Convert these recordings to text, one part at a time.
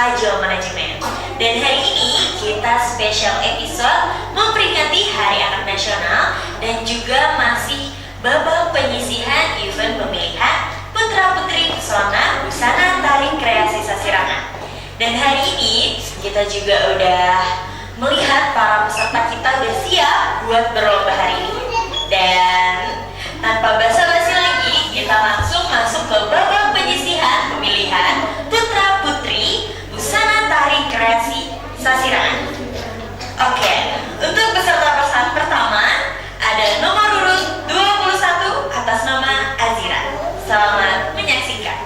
Agile Management. Dan hari ini kita special episode memperingati Hari Anak Nasional dan juga masih babak penyisihan event pemilihan Putra-Putri Pesona Busana Tari Kreasi Sasirangan. Dan hari ini kita juga udah melihat para peserta kita udah siap buat berlomba hari ini. Dan tanpa basa-basi lagi, kita langsung masuk ke babak penyisihan pemilihan Putra-Putri Busana Tari Kreasi Sasirangan. Oke, untuk peserta pertama ada nomor urut 21 atas nama Azira. Selamat menyaksikan.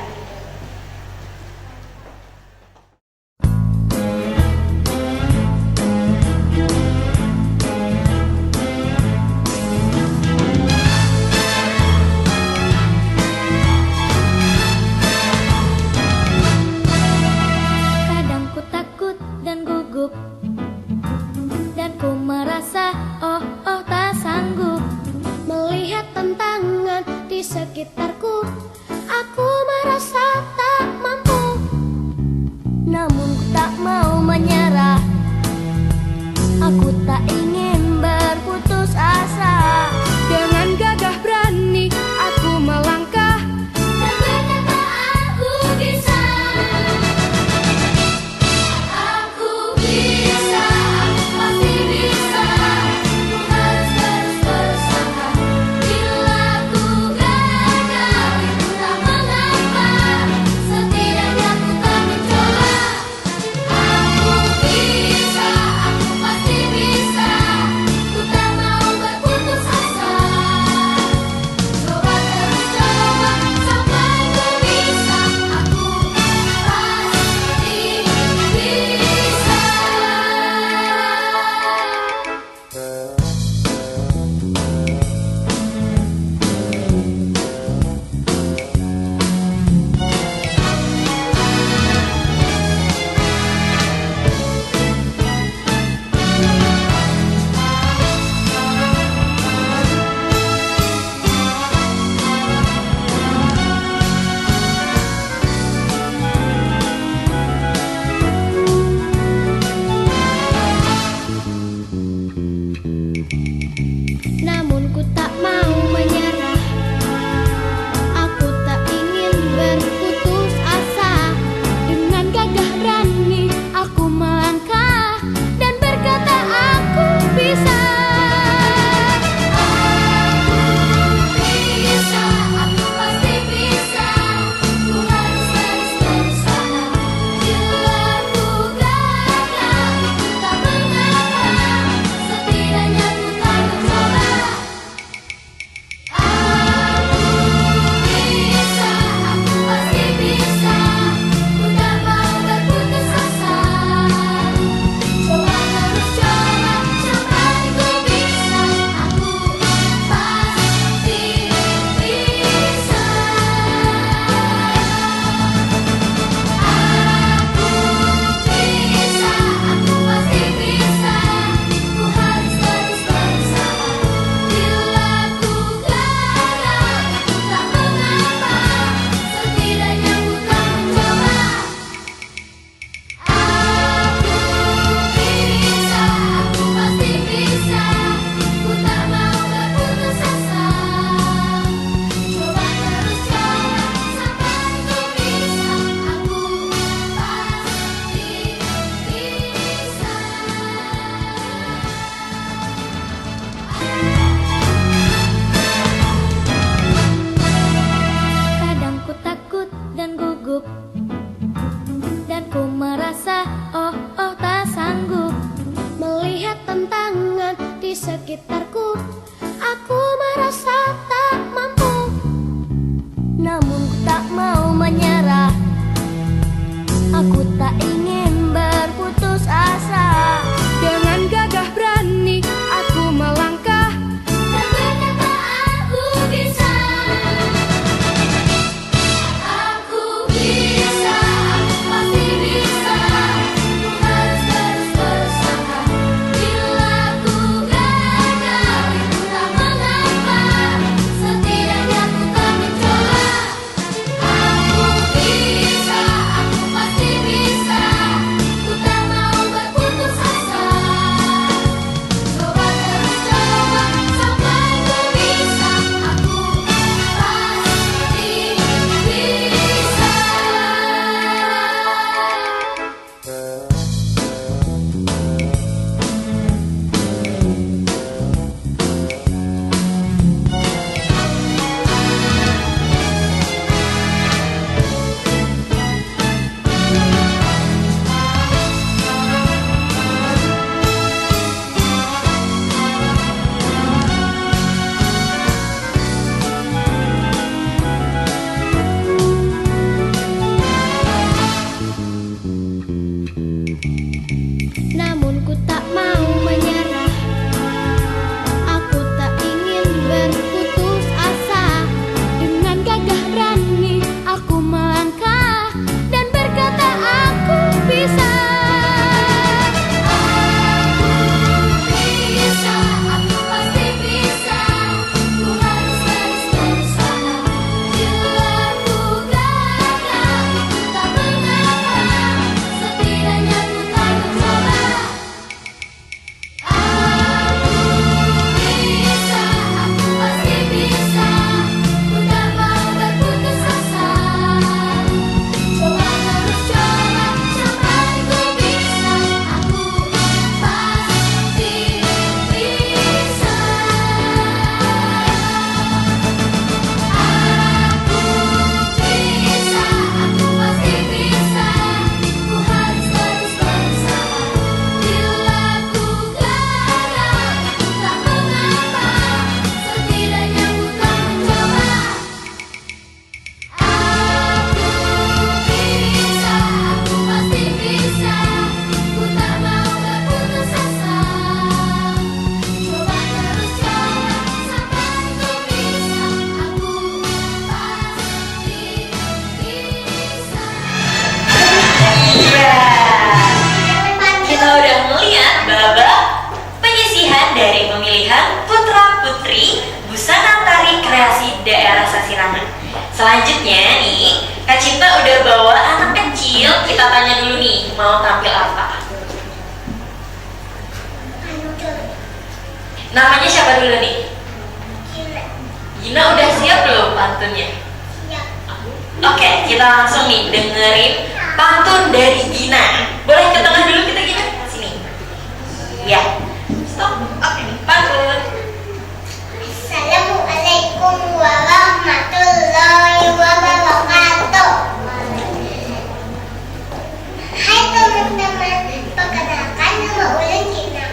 Sekitarku, aku merasa tak mampu, namun ku tak mau menyerah. Aku tak ingin berputus asa. Dengan gagah berani aku melangkah dan berkata aku bisa. Aku bisa, aku pasti bisa. Ku harus terus berusaha. Bila ku gagal, itu tak mengapa. Setidaknya ku tak mencoba. Aku bisa, aku pasti bisa. Ku tak mau berputus asa. Coba terus coba sampai ku bisa. Aku pasti bisa. Namun ku tak mau menyerah. Aku tak ingin berputus asa. Dengan gagah berani aku melangkah dan berkata aku bisa. Aku bisa, aku pasti bisa. Ku harus terus berusaha. Bila ku gagal, itu tak mengapa. Setidaknya ku tak mencoba. Aku bisa, aku pasti bisa. Ku tak mau berputus asa. Coba terus coba sampai ku bisa. Aku pasti bisa. Aku bisa, aku pasti bisa. Ku harus terus berusaha. Bila ku gagal, itu tak mengapa. Setidaknya ku tak mencoba. Aku bisa, aku pasti bisa. Ku tak mau berputus asa. Coba terus coba sampai ku bisa. Aku pasti bisa. Kadang ku takut dan gugup, dan ku merasa tak sanggup melihat tantangan di sekitarku. Aku merasa tak mampu, namun ku tak mau menyerah. Aku tak ingin berputus asa. Dengan gagah berani aku melangkah dan berkata aku bisa. Aku bisa, aku pasti bisa. Ku harus terus berusaha. Bila ku gagal, pemilihan putra-putri busana tari kreasi daerah Sasirangan. Selanjutnya nih, Kak Cinta udah bawa anak kecil. Kita tanya dulu nih, mau tampil apa? Namanya siapa dulu nih? Gina udah siap belum pantunnya? Oke, kita langsung nih dengerin pantun dari Gina. Boleh ke tengah dulu kita Gina? Sini. Ya. Stop. Oke, pantun. Assalamualaikum warahmatullahi wabarakatuh. Hai teman-teman, perkenalkan nama Ulun Gina.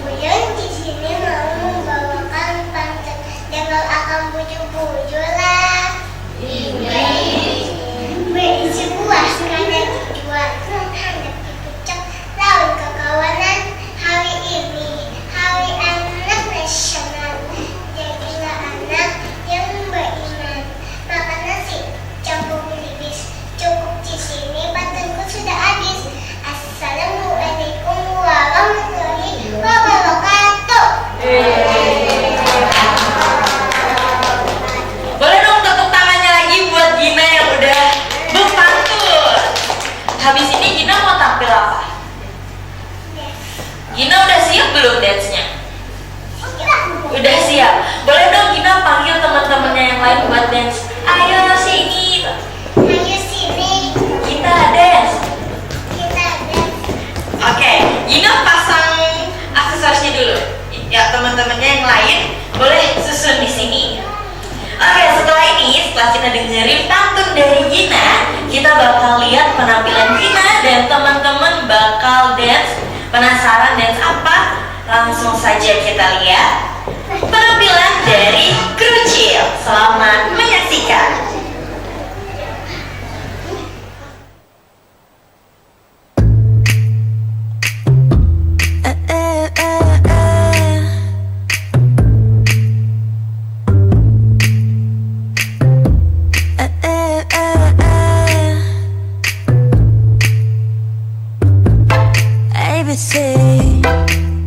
Ulun di sini mau membawakan pantun dengan akan bujur-bujur lah. Berisi buah karena dijual, hendak dipucak lawan kekawanan. Hari ini hari anak nasional, jadilah anak yang beriman. Makan nasi campur bis, cukup di sini pantunku sudah habis. Assalamualaikum warahmatullahi wabarakatuh. Boleh dong tepuk tangannya lagi buat Gina yang udah berpantun. Habis ini Gina mau tampil apa? Gina udah siap belum dance-nya? Udah siap. Boleh dong Gina panggil teman-temannya yang lain buat dance. Ayo sini. Ayo sini, Kita dance. kita dance. Oke, Gina pasang aksesorisnya dulu. Ya, teman-temannya yang lain boleh susun di sini. Oke, setelah ini, setelah kita dengerin pantun dari Gina, kita bakal lihat penampilan Gina dan teman-teman bakal dance. Penasaran dance apa? Langsung saja kita lihat penampilan dari Krucil. Selamat menyaksikan. ABC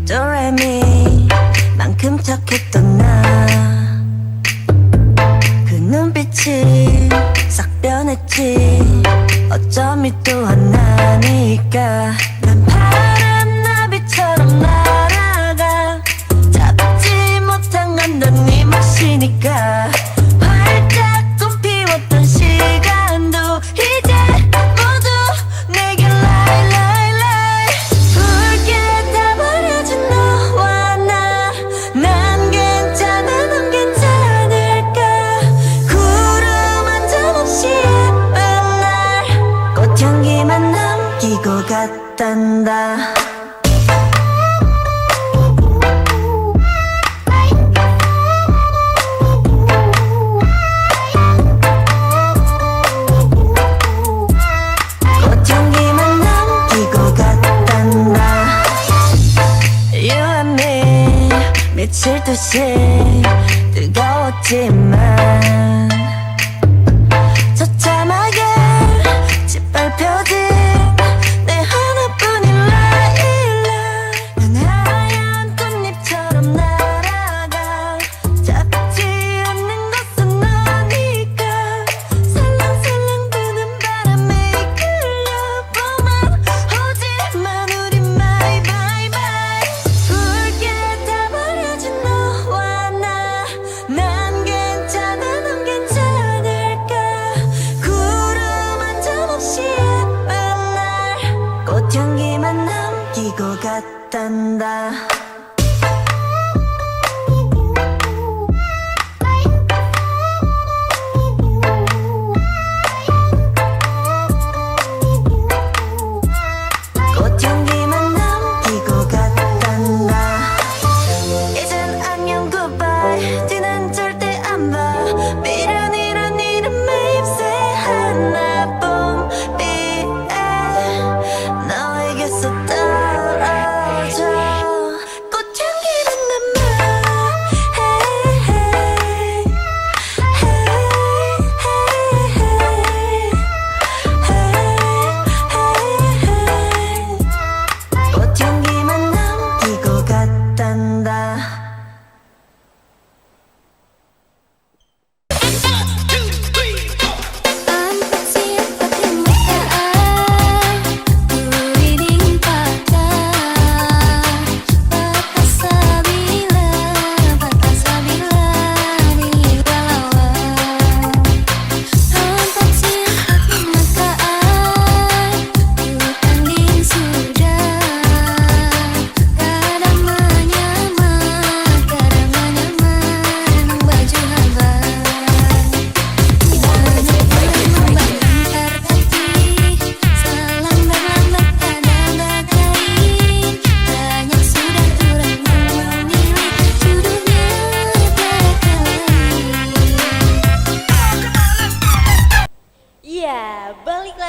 도레미 만큼 착했던 나 그 눈빛이 싹 변했지 어쩜 이 또 하나니까 난 파란 나비처럼 날아가 잡지 못한 건 넌 네 몫이니까 활짝 꽃 피웠던 시간도 이제 모두 내게 라이 붉게 다 버려진 너와 나 난 괜찮아 넌 괜찮을까 구름 한 점 없이 예쁜 날 꽃향기만 남기고 갔단다 꽃향기만 남기고 갔단다 You and me 미칠 듯이 뜨거웠지만 처참하게 짓밟혀진 내 하나뿐인 라일락 난 하얀 꽃잎처럼 날아가 잡지 않는 것은 너니까 살랑살랑 부는 바람에 이끌려보만 오지만 우린 my bye bye 붉게 다 버려진 너와 나 난 괜찮아 넌 괜찮아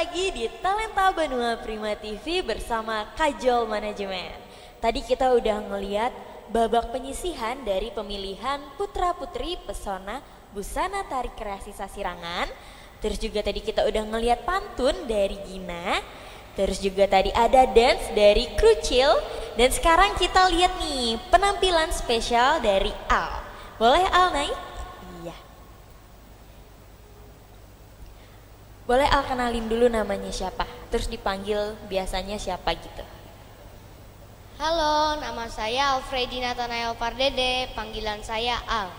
lagi di Talenta Banua Prima TV bersama Kajol Manajemen. Tadi kita udah ngeliat babak penyisihan dari pemilihan putra-putri pesona busana tarik kreasi Sasirangan. Terus juga tadi kita udah ngeliat pantun dari Gina. Terus juga tadi ada dance dari Krucil. Dan sekarang kita lihat nih penampilan spesial dari Al. Boleh Al naik? Iya. Boleh Al kenalin dulu namanya siapa? Terus dipanggil biasanya siapa gitu? Halo, nama saya Alfredi Nathanael Pardede, panggilan saya Al.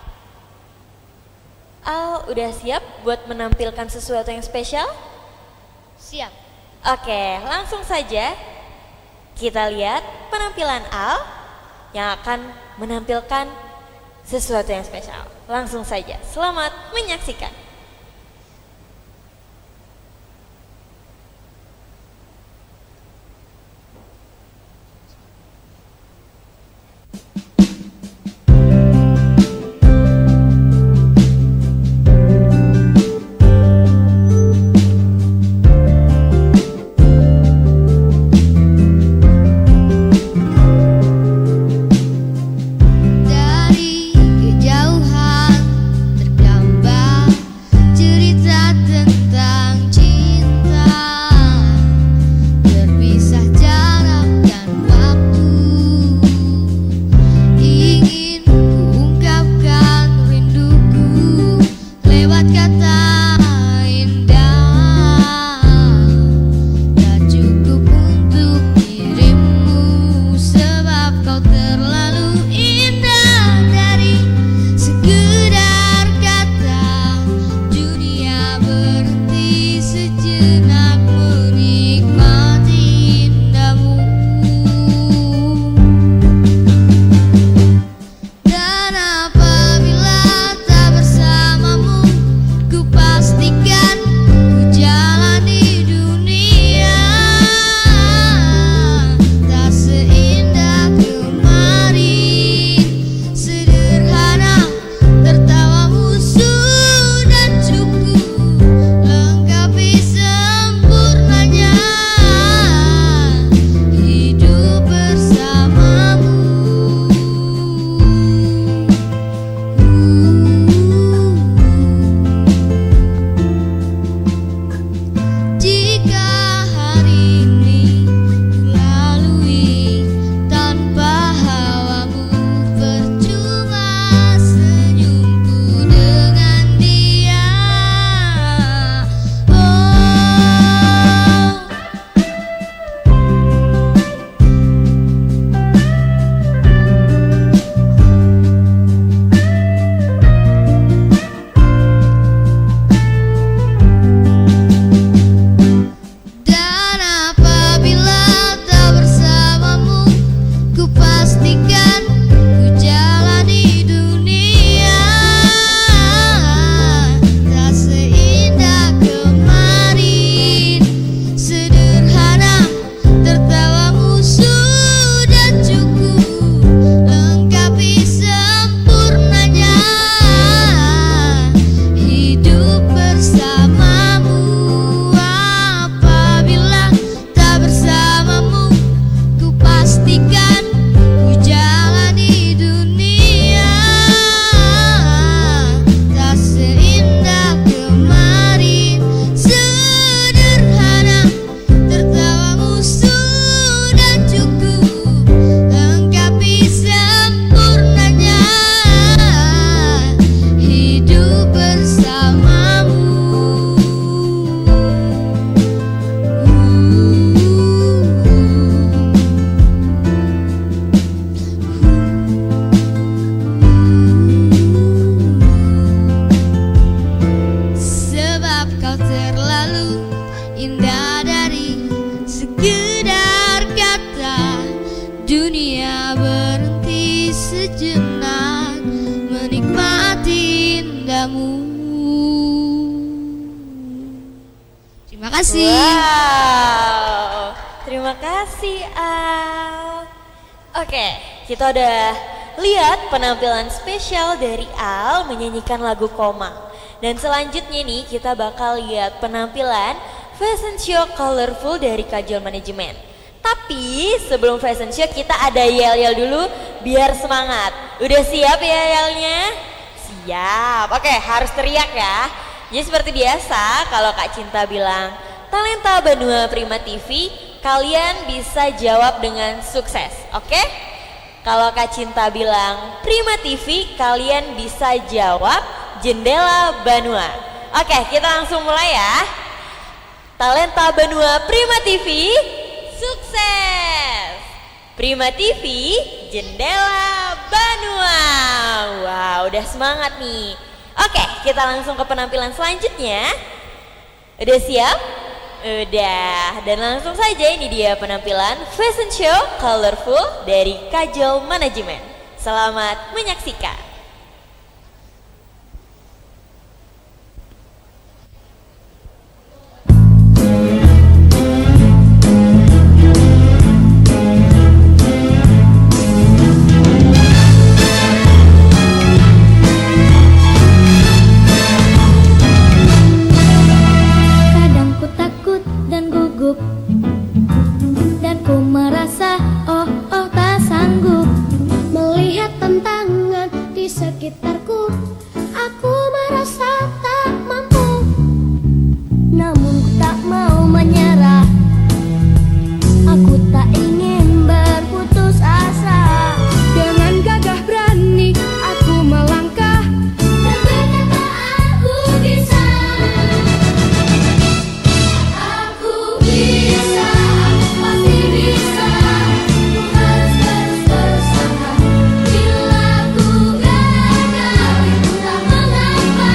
Al, udah siap buat menampilkan sesuatu yang spesial? Siap. Oke, langsung saja kita lihat penampilan Al yang akan menampilkan sesuatu yang spesial. Langsung saja, selamat menyaksikan. Dari kejauhan tergambar cerita tentang cinta, terpisah jarak dan waktu. Ingin kuungkapkan rinduku lewat kata indah. Tak cukup untuk dirimu sebab kau terlalu indah. Dari sekedar kata dunia berhenti sejenak menikmati indahmu. Dan apabila tak bersamamu, ku pastikan ku jalani dunia tak seindah kemarin. Sederhana tertawamu sudah cukup lengkapi sempurnanya hidup bersamamu. Jika hari ini ku lalui tanpa hawamu, percuma senyumku dengan dia. Oh, dan apabila tak bersamamu, ku pastikan ku jalani dunia tak seindah kemarin. Sederhana tertawamu sudah cukup lengkapi sempurnanya hidup bersamamu. Apabila tak bersamamu, ku pastikan ku jalani dunia tak seindah kemarin. Sederhana tertawamu sudah cukup lengkapi sempurnanya hidup bersamamu. Sebab kau terlalu indah. Dari sekedar kata dunia berhenti sejenak menikmati indahmu. Terima kasih. Wow, terima kasih Al. Oke, kita udah lihat penampilan spesial dari Al menyanyikan lagu Koma. Dan selanjutnya nih kita bakal lihat penampilan Fashion Show Colorful dari Kajol Manajemen. Tapi sebelum fashion show kita ada yel-yel dulu biar semangat. Udah siap ya yelnya? Siap. Oke, harus teriak ya. Jadi seperti biasa kalau Kak Cinta bilang Talenta Banua Prima TV, kalian bisa jawab dengan sukses. Oke? Kalau Kak Cinta bilang Prima TV, kalian bisa jawab Jendela Banua. Oke, kita langsung mulai ya. Talenta Banua Prima TV, sukses! Prima TV, Jendela Banua. Wow, udah semangat nih. Oke, kita langsung ke penampilan selanjutnya. Udah siap? Udah. Dan langsung saja ini dia penampilan Fashion Show Colorful dari Kajol Manajemen. Selamat menyaksikan. Dan ku merasa tak sanggup melihat tantangan di sekitarku. Aku merasa tak mampu, namun ku tak mau menyerah. Aku tak ingin berputus asa. Dengan gagah berani aku melangkah dan berkata aku bisa. Aku bisa, aku pasti bisa. Ku harus terus berusaha. Bila ku gagal, itu tak mengapa.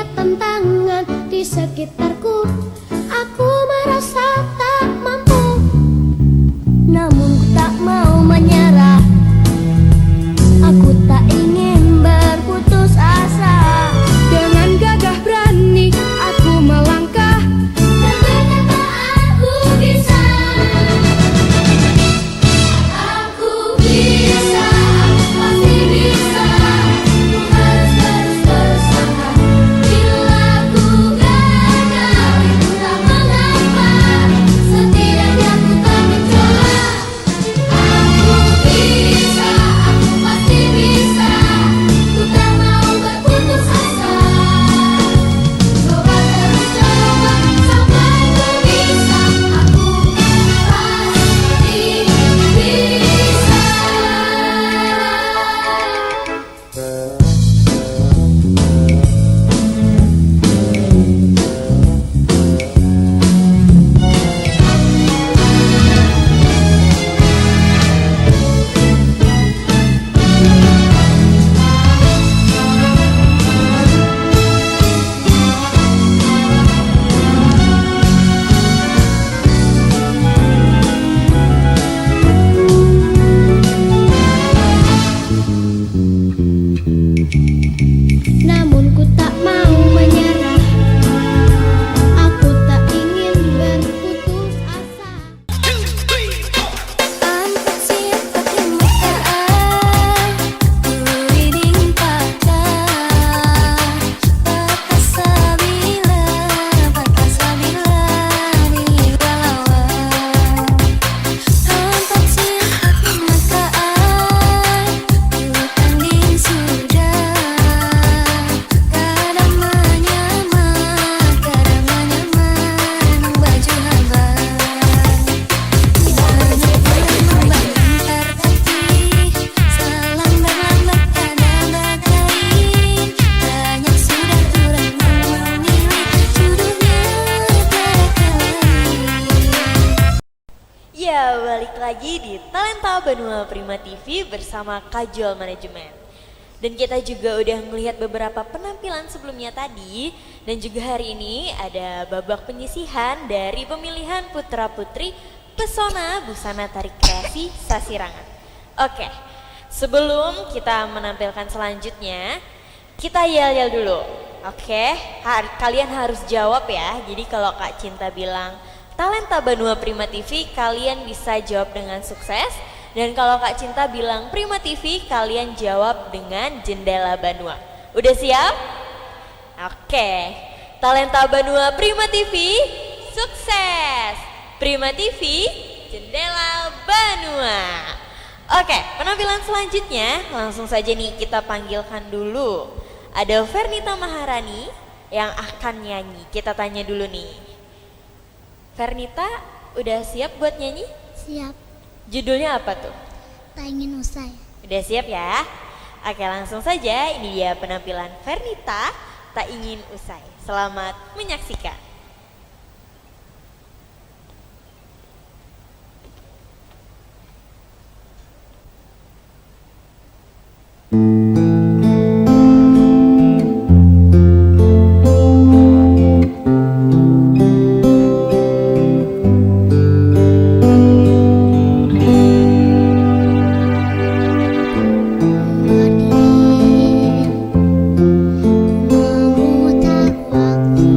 melihat tantangan di sekitarku, aku merasa tak mampu. Namun ku tak mau menyerah, aku tak ingin berputus asa. Dengan gagah berani aku melangkah dan berkata aku bisa. Aku bisa, pasti bisa. Ku harus terus berusaha. Bila ku gagal, itu tak mengapa. Setidaknya ku tak mencoba. Aku bisa, aku pasti bisa. Ku tak mau berputus asa. Coba terus coba sampai ku bisa. Aku pasti bisa. Namun ku tak mau menyerah, aku tak ingin berputus asa. Antar siapa permukaan, dinding patah, patah sabila di lawan. Antar siapa permukaan, tanding sudah. Kadang menyamar baju habang. Hanya membangkar kaki, selambat-lambat ada bagai. Banyak sudah turun memilih, jodohnya terkelahi. Ya, balik lagi di Talenta Banua Prima TV bersama Kajol Manajemen. Dan kita juga udah melihat beberapa penampilan sebelumnya tadi. Dan juga hari ini ada babak penyisihan dari pemilihan putra-putri Pesona Busana Tarik Kreasi Sasirangan. Oke, sebelum kita menampilkan selanjutnya, kita yel-yel dulu. Oke, kalian harus jawab ya. Jadi kalau Kak Cinta bilang Talenta Banua Prima TV, kalian bisa jawab dengan sukses. Dan kalau Kak Cinta bilang Prima TV, kalian jawab dengan Jendela Banua. Udah siap? Oke. Talenta Banua Prima TV, sukses. Prima TV, Jendela Banua. Oke, penampilan selanjutnya langsung saja nih kita panggilkan dulu. Ada Fernita Maharani yang akan nyanyi. Kita tanya dulu nih. Fernita, udah siap buat nyanyi? Siap, Judulnya apa tuh? tak ingin usai. Udah siap ya? Oke, langsung saja. Ini dia penampilan Fernita, Tak Ingin Usai. Selamat menyaksikan. Memutar waktu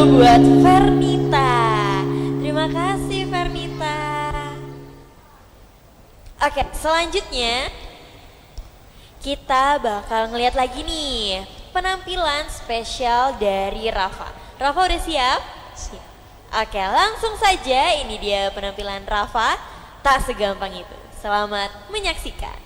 dulu buat Fernita. Terima kasih Fernita. Oke, selanjutnya kita bakal ngeliat lagi nih penampilan spesial dari Rafa. Rafa udah siap? Siap. Oke, langsung saja ini dia penampilan Rafa. Tak segampang itu. Selamat menyaksikan.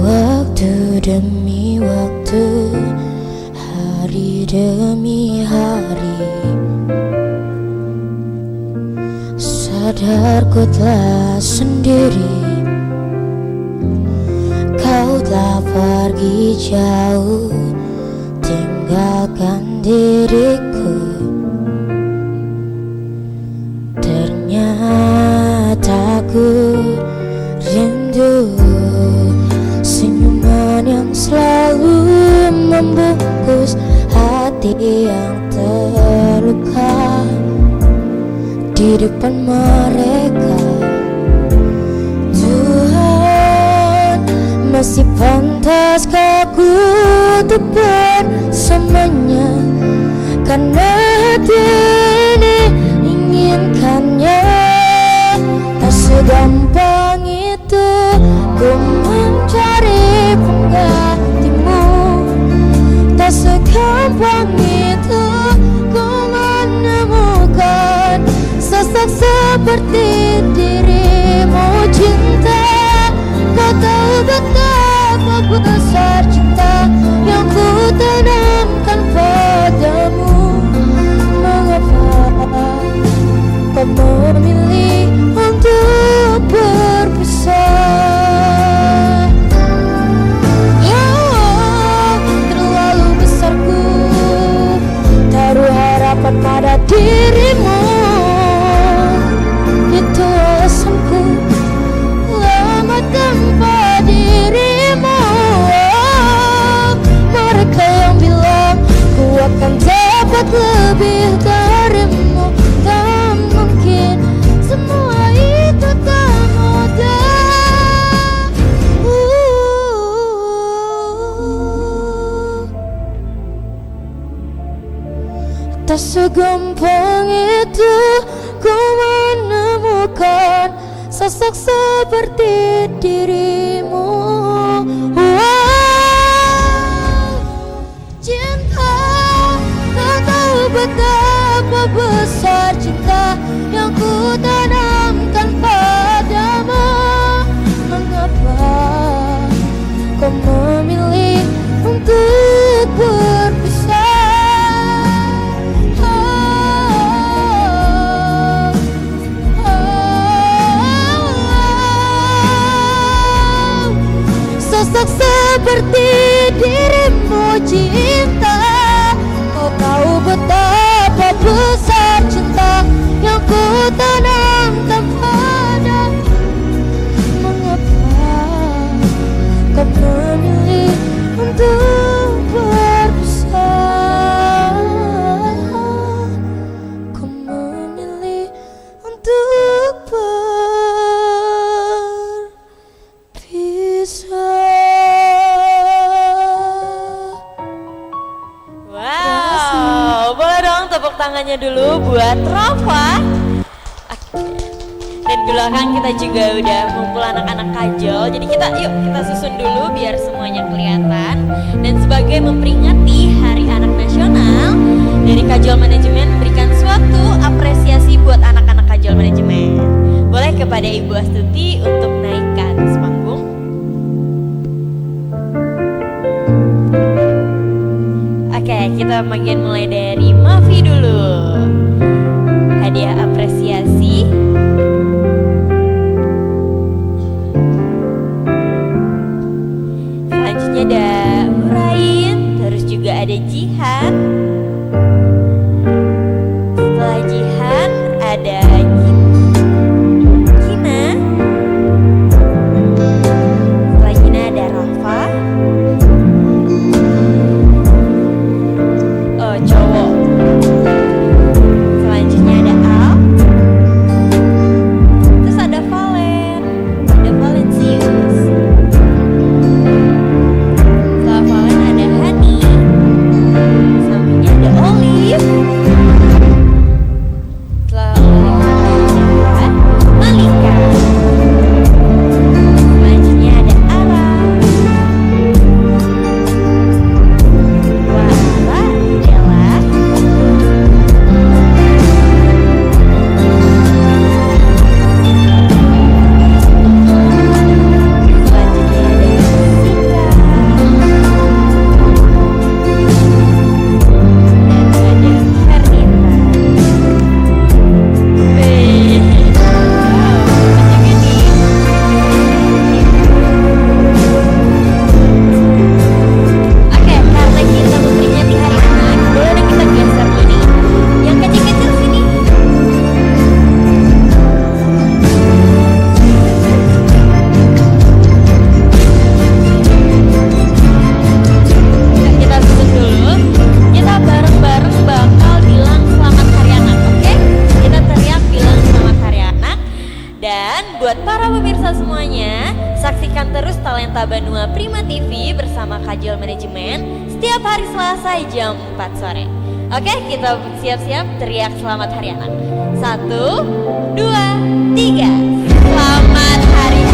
Waktu demi waktu, hari demi hari, sadar ku telah sendiri. Kau telah pergi jauh, tinggalkan diriku. Ternyata ku rindu senyuman yang selalu membungkus hati yang terluka di depan mereka. Tuhan, masih pantaskah aku untuk bersamanya, karena hati ini inginkannya. Tak segampang itu ku mencari penggantimu, tak segampang itu ku menemukan sosok seperti dirimu. Cinta, kau tahu betapa besar cinta yang ku tanamkan padamu. Mengapa kau memilih untuk berpisah? Terlalu besar ku taruh harapan pada dirimu. Itu alasanku lama tanpa dirimu. Mereka yang bilang ku akan dapat lebih darimu, tak mungkin, semua itu tak mudah. Tak segampang itu ku menemukan sosok seperti dirimu. Cinta, kau tahu betapa besar cinta yang ku tanamkan padamu. Mengapa kau memilih untuk berpisah? Sosok seperti dirimu. Cinta, kau tahu betapa besar cinta yang ku tanamkan padamu. Mengapa kau memilih untuk berpisah? Kau memilih untuk berpisah. Wow, boleh dong tepuk tangannya dulu buat Rafa. Oke. Dan di belakang kita juga udah ngumpul anak-anak kajol. Jadi kita susun dulu biar semuanya kelihatan. Dan sebagai memperingati Hari Anak Nasional, dari Kajol Manajemen berikan suatu apresiasi buat anak-anak Kajol Manajemen. Boleh kepada Ibu Astuti untuk naik ke atas panggung. Oke, kita bagian mulai dari Mafi dulu. Hadiah apresiasi. Selanjutnya ada Urain, terus juga ada Jihan. Setelah Jihan ada Gina. Setelah Tabanua Prima TV bersama Kajol Manajemen setiap hari Selasa jam 4 sore. Oke, kita siap-siap teriak selamat hari anak. 1, 2, 3. Selamat hari